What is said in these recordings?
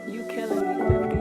You killing me, 50.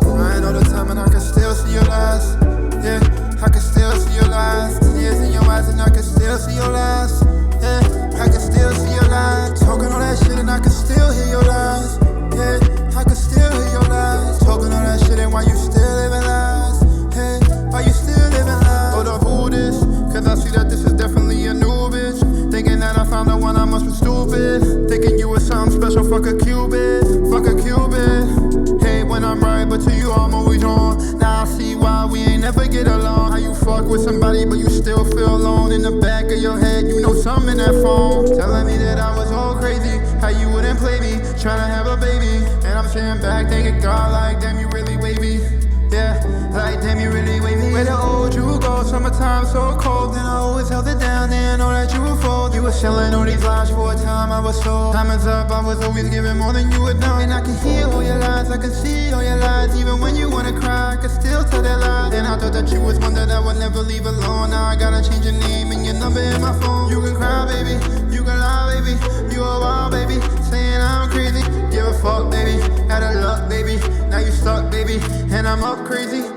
Crying all the time and I can still see your lies. Yeah, I can still see your lies. Tears in your eyes and I can still see your lies. Yeah, I can still see your lies. Talking all that shit and I can still hear your lies. Yeah, I can still hear your lies. Talking all that shit and why you still living lies. Hey, why you still living lies? Hold up, who this? Cause I see that this is definitely a new bitch. Thinking that I found the one, I must be stupid. Thinking you was something special, fuck a Cupid. Fuck a Cupid. Hey, when I'm right, but to you I'm always wrong. Now I see why we ain't never get along. How you fuck with somebody, but you still feel alone. In the back of your head, you know something in that phone telling me that I was all crazy. How you wouldn't play me, trying to have a baby. And I'm sitting back thinking, God, like, damn, you really wavy. Yeah, like, damn, you really wavy. Where the old you go, summertime so cold. Then I always held it down, then know that you would fold. You were selling all these lies for a time, I was sold. Time is up, I was always giving more than you would know. And I can hear all your lies, I can see all your lies. Even when you wanna cry, I can still tell that lie. And I thought that you was one that I would never leave alone. Now I gotta change your name and your number in my phone. You can cry, baby, you can lie, baby. You a wild, baby, saying I'm crazy. Give a fuck, baby, out of luck, baby. Now you stuck, baby, and I'm up crazy.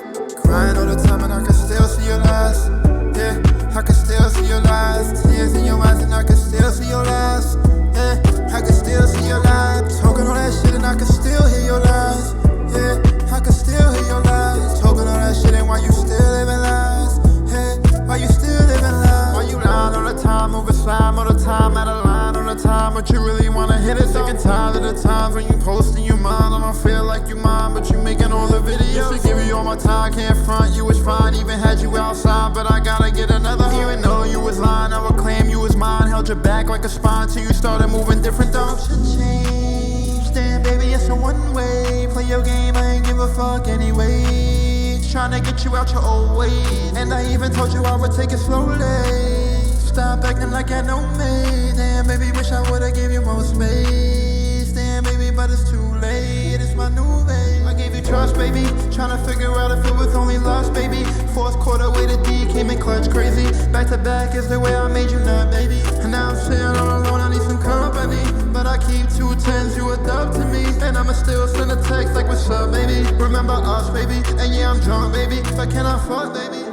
Crying all the time and I can still see your lies. Yeah, I can still see your lies. Tears in your eyes and I can still see your lies. Yeah, I can still see your lies. Talking all that shit and I can still hear your lies. Yeah, I can still hear your lies. Talking all that shit and why you still living lies. Hey, why you still living lies? Why you lying all the time, over slime all the time, out of line all the time, but you really wanna hit it. Sick and tired of the times when you posting your mind. I don't feel like you mine, but you making all the videos. To give you all my time, can't front, you was fine. Even had you outside, but I gotta get another. Even though you was lying, I would claim you was mine. Held your back like a spine till you started moving different though. Should change, damn baby, it's a one way. Play your game, I ain't give a fuck anyway. Trying to get you out your old ways. And I even told you I would take it slowly. Stop acting like I know me. Damn baby, wish I would've gave you more space. Damn baby, but it's too late. It's my new babe. I gave you trust, baby. Trying to figure out if it was only lust, baby. Fourth quarter way to D came in clutch crazy. Back to back is the way I made you nut, baby. And now I'm sitting all alone, I need some company. But I keep 2 10s, you a dub to me. And I'ma still send a text like what's up, baby. Remember us, baby. And yeah, I'm drunk, baby. But can I fuck, baby?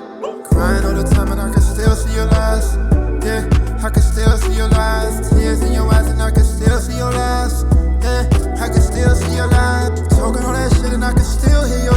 Crying all the time and I can still see your lies. Yeah, I can still see your lies. Tears in your eyes and I can still see your lies. Yeah, I can still see your lies. Talking all that shit and I can still hear your